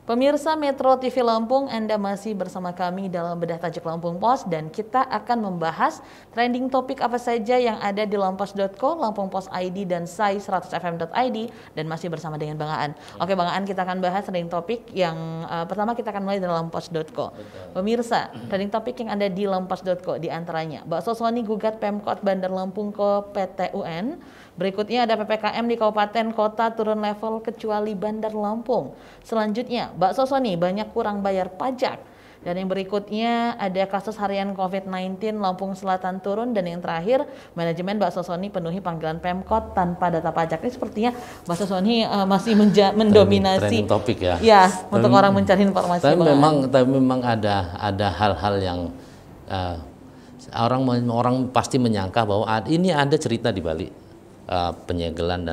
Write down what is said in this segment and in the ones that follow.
Pemirsa Metro TV Lampung, Anda masih bersama kami dalam Bedah Tajuk Lampung Pos dan kita akan membahas trending topik apa saja yang ada di lampos.co, Lampung Pos ID dan Sai 100fm.id dan masih bersama dengan Bang Aan. Oke Bang Aan, kita akan bahas trending topik yang pertama kita akan mulai dari lampos.co. Pemirsa, trending topik yang ada di lampos.co di antaranya Bakso Sony gugat Pemkot Bandar Lampung ke PT UN. Berikutnya ada PPKM di kabupaten kota turun level kecuali Bandar Lampung. Selanjutnya, Bakso Sony banyak kurang bayar pajak. Dan yang berikutnya ada kasus harian COVID-19 Lampung Selatan turun. Dan yang terakhir, manajemen Bakso Sony penuhi panggilan Pemkot tanpa data pajak. Ini sepertinya Bakso Sony masih mendominasi trending topik ya. Ya, untuk orang mencari informasi. Tapi memang ada hal-hal yang orang pasti menyangka bahwa ini ada cerita di balik penyegelan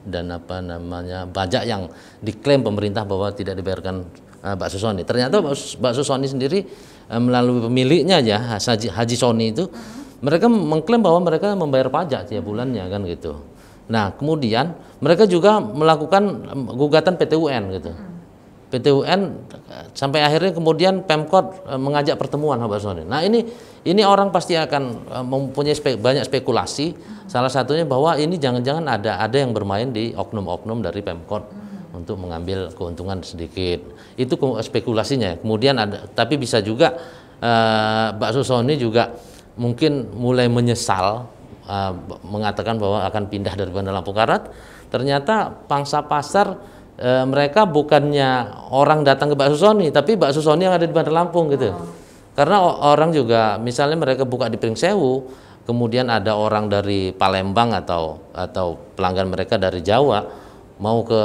dan apa namanya pajak yang diklaim pemerintah bahwa tidak dibayarkan Bakso Sony. Ternyata Bakso Sony sendiri melalui pemiliknya aja Haji Sony itu mereka mengklaim bahwa mereka membayar pajak tiap bulannya kan gitu. Nah kemudian mereka juga melakukan gugatan PT UN gitu. PT UN sampai akhirnya kemudian Pemkot mengajak pertemuan sama Bakso Sony. Nah ini orang pasti akan mempunyai banyak spekulasi. Salah satunya bahwa ini jangan-jangan ada yang bermain di oknum-oknum dari Pemkot untuk mengambil keuntungan sedikit. Itu spekulasinya. Kemudian tapi bisa juga Bakso Sony juga mungkin mulai menyesal mengatakan bahwa akan pindah dari Bandar Lampung karena ternyata pangsa pasar mereka bukannya orang datang ke Bakso Sony, tapi Bakso Sony yang ada di Bandar Lampung gitu. Karena orang juga misalnya mereka buka di Pringsewu, kemudian ada orang dari Palembang atau pelanggan mereka dari Jawa mau ke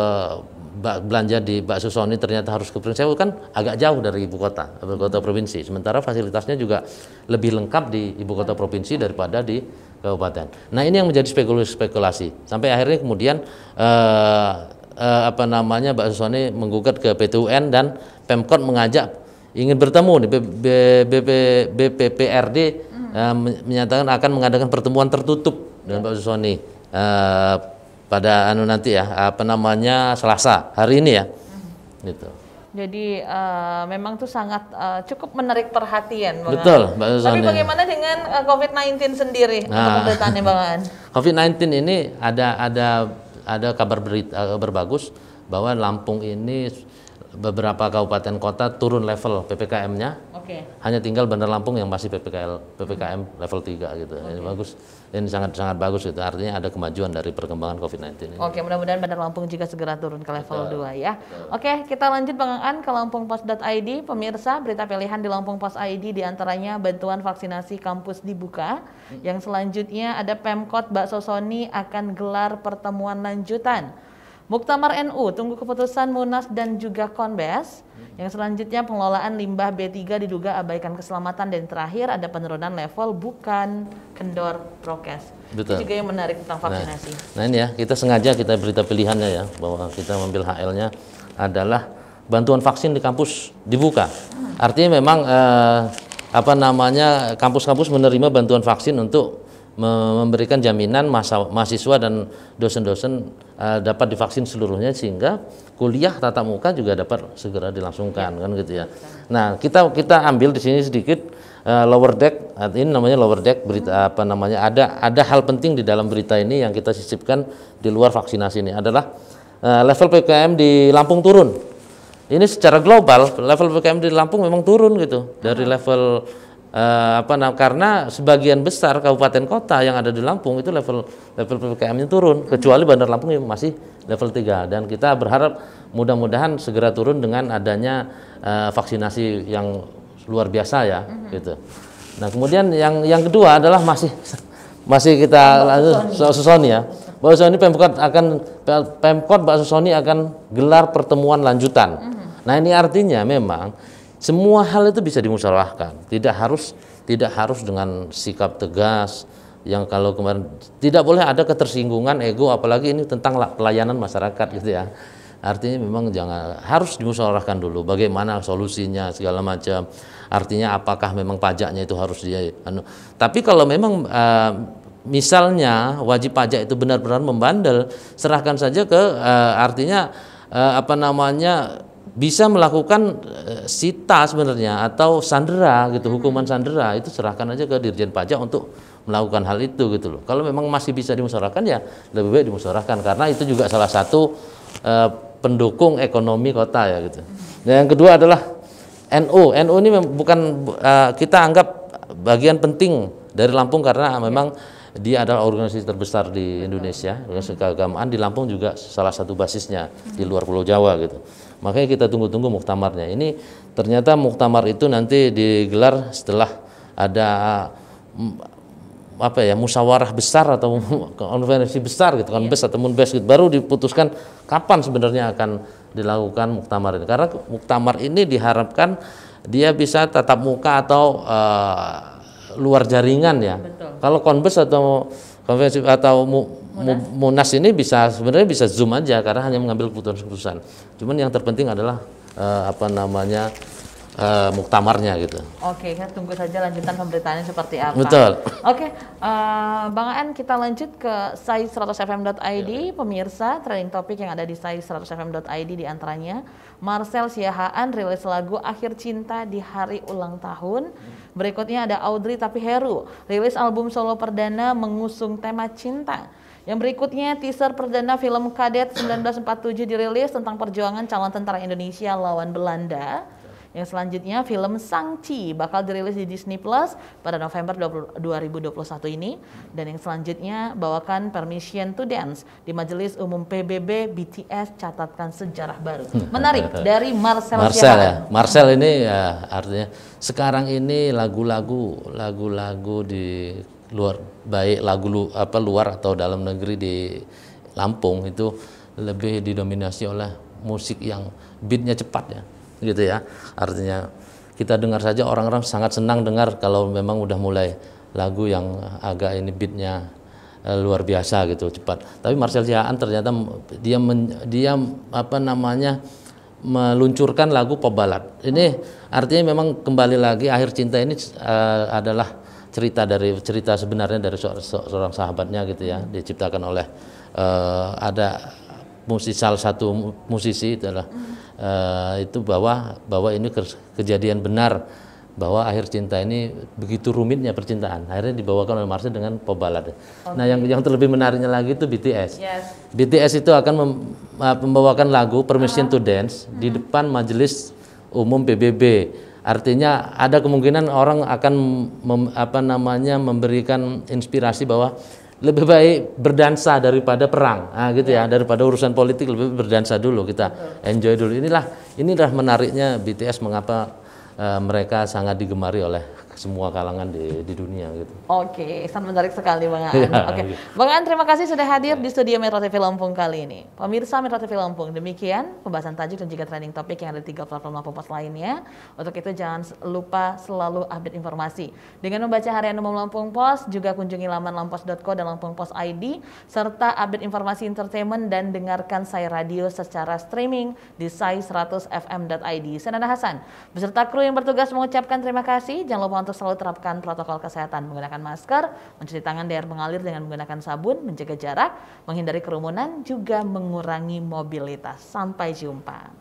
belanja di Bakso Sony ternyata harus ke Pringsewu, kan agak jauh dari ibu kota provinsi. Sementara fasilitasnya juga lebih lengkap di ibu kota provinsi daripada di kabupaten. Nah ini yang menjadi spekulasi. Sampai akhirnya kemudian Bakso Sony menggugat ke PT UN dan Pemkot mengajak ingin bertemu di BPPRD menyatakan akan mengadakan pertemuan tertutup dengan Bakso Sony pada nanti ya Selasa hari ini ya gitu. Jadi memang tuh sangat cukup menarik perhatian Bang. Betul, Bakso Sony. Tapi bagaimana dengan COVID-19 sendiri untuk pemberitaannya Bang Aan? COVID-19 ini ada kabar bagus bahwa Lampung ini beberapa kabupaten kota turun level PPKM-nya. Hanya tinggal Bandar Lampung yang masih PPKM level 3 gitu. Ini bagus. Ini sangat bagus gitu. Artinya ada kemajuan dari perkembangan COVID-19 ini. Mudah-mudahan Bandar Lampung juga segera turun ke level 2 ya. Kita lanjut Bang Aan ke lampungpos.id. Pemirsa, berita pilihan di Lampung Pos ID diantaranya bantuan vaksinasi kampus dibuka. Yang selanjutnya ada Pemkot Bakso Sony akan gelar pertemuan lanjutan. Muktamar NU tunggu keputusan Munas dan juga Konbes. Yang selanjutnya pengelolaan limbah B3 diduga abaikan keselamatan dan terakhir ada penurunan level bukan kendor prokes. Betul. Itu juga yang menarik tentang vaksinasi. Nah ini ya, kita sengaja berita pilihannya ya bahwa kita mengambil HL-nya adalah bantuan vaksin di kampus dibuka. Artinya memang kampus-kampus menerima bantuan vaksin untuk memberikan jaminan mahasiswa dan dosen-dosen dapat divaksin seluruhnya sehingga kuliah tatap muka juga dapat segera dilangsungkan kan gitu ya. Nah kita ambil di sini sedikit lower deck, ini namanya lower deck berita ada hal penting di dalam berita ini yang kita sisipkan di luar vaksinasi ini adalah level PPKM di Lampung turun. Ini secara global level PPKM di Lampung memang turun gitu dari level karena sebagian besar kabupaten kota yang ada di Lampung itu level PPKM-nya turun, kecuali Bandar Lampung yang masih level 3 dan kita berharap mudah-mudahan segera turun dengan adanya vaksinasi yang luar biasa ya gitu. Nah, kemudian yang kedua adalah masih kita Bakso Sony ya. Bakso Sony Pemkot Bakso Sony akan gelar pertemuan lanjutan. Nah, ini artinya memang semua hal itu bisa dimusyawarahkan, tidak harus dengan sikap tegas yang kalau kemarin tidak boleh ada ketersinggungan ego, apalagi ini tentang pelayanan masyarakat gitu ya. Artinya memang harus dimusyawarahkan dulu bagaimana solusinya segala macam. Artinya apakah memang pajaknya itu harus tapi kalau memang misalnya wajib pajak itu benar-benar membandel, serahkan saja ke bisa melakukan sita sebenarnya atau sandera gitu, hukuman sandera itu serahkan aja ke Dirjen Pajak untuk melakukan hal itu gitu loh. Kalau memang masih bisa dimusyawarahkan ya lebih baik dimusyawarahkan karena itu juga salah satu pendukung ekonomi kota ya gitu. Dan yang kedua adalah NU. NU ini bukan kita anggap bagian penting dari Lampung karena memang dia adalah organisasi terbesar di Indonesia, organisasi keagamaan di Lampung juga salah satu basisnya di luar Pulau Jawa gitu. Makanya kita tunggu-tunggu muktamarnya. Ini ternyata muktamar itu nanti digelar setelah ada musyawarah besar atau konferensi besar gitu kan, BES atau MUNBES gitu. Baru diputuskan kapan sebenarnya akan dilakukan muktamar ini. Karena muktamar ini diharapkan dia bisa tatap muka atau luar jaringan ya. Betul. Kalau konbes atau konferensi atau munas ini sebenarnya bisa zoom aja karena hanya mengambil keputusan-keputusan. Cuman yang terpenting adalah muktamarnya gitu. Oke, kita tunggu saja lanjutan pemberitaannya seperti apa. Betul. Oke, Bang Aan, kita lanjut ke sai100fm.id. Pemirsa, trending topik yang ada di sai100fm.id diantaranya Marcel Siahaan rilis lagu Akhir Cinta di hari ulang tahun. Berikutnya ada Audrey Tapi Heru rilis album solo perdana mengusung tema cinta. Yang berikutnya teaser perdana film Kadet 1947 dirilis tentang perjuangan calon tentara Indonesia lawan Belanda. Yang selanjutnya film Shang-Chi bakal dirilis di Disney Plus pada November 2021 ini. Dan yang selanjutnya bawakan Permission to Dance di Majelis Umum PBB BTS catatkan sejarah baru. Menarik dari Marcel ya. Marcel ini ya artinya sekarang ini lagu-lagu di luar baik luar atau dalam negeri di Lampung itu lebih didominasi oleh musik yang beatnya cepat ya. Gitu ya, artinya kita dengar saja orang-orang sangat senang dengar kalau memang udah mulai lagu yang agak ini beatnya luar biasa gitu cepat. Tapi Marcel Siahaan ternyata dia meluncurkan lagu pop ballad. Ini artinya memang kembali lagi Akhir Cinta ini adalah cerita sebenarnya dari seorang sahabatnya gitu ya, diciptakan oleh ada salah satu musisi adalah itu bahwa ini kejadian benar bahwa akhir cinta ini begitu rumitnya percintaan akhirnya dibawakan oleh Marcel dengan pop ballad. Okay. Nah yang terlebih menariknya lagi itu BTS. Yes. BTS itu akan membawakan lagu Permission to Dance di depan Majelis Umum PBB. Artinya ada kemungkinan orang akan memberikan inspirasi bahwa lebih baik berdansa daripada perang, gitu ya, daripada urusan politik lebih baik berdansa dulu, kita enjoy dulu. Inilah menariknya BTS mengapa mereka sangat digemari oleh semua kalangan di dunia gitu. Oke, sangat menarik sekali Bang Aan. Oke, Bang Aan terima kasih sudah hadir di studio Metro TV Lampung kali ini. Pemirsa Metro TV Lampung, demikian pembahasan tajuk dan juga trending topik yang ada di 3 platform Lampung Pos lainnya. Untuk itu jangan lupa selalu update informasi dengan membaca Harian Umum Lampung Pos, juga kunjungi laman lampos.co dan Lampung Pos ID, serta update informasi entertainment dan dengarkan Sai Radio secara streaming di sai100fm.id. Saya Nana Hasan beserta kru yang bertugas mengucapkan terima kasih. Jangan lupa untuk selalu terapkan protokol kesehatan, menggunakan masker, mencuci tangan di air mengalir dengan menggunakan sabun, menjaga jarak, menghindari kerumunan, juga mengurangi mobilitas. Sampai jumpa.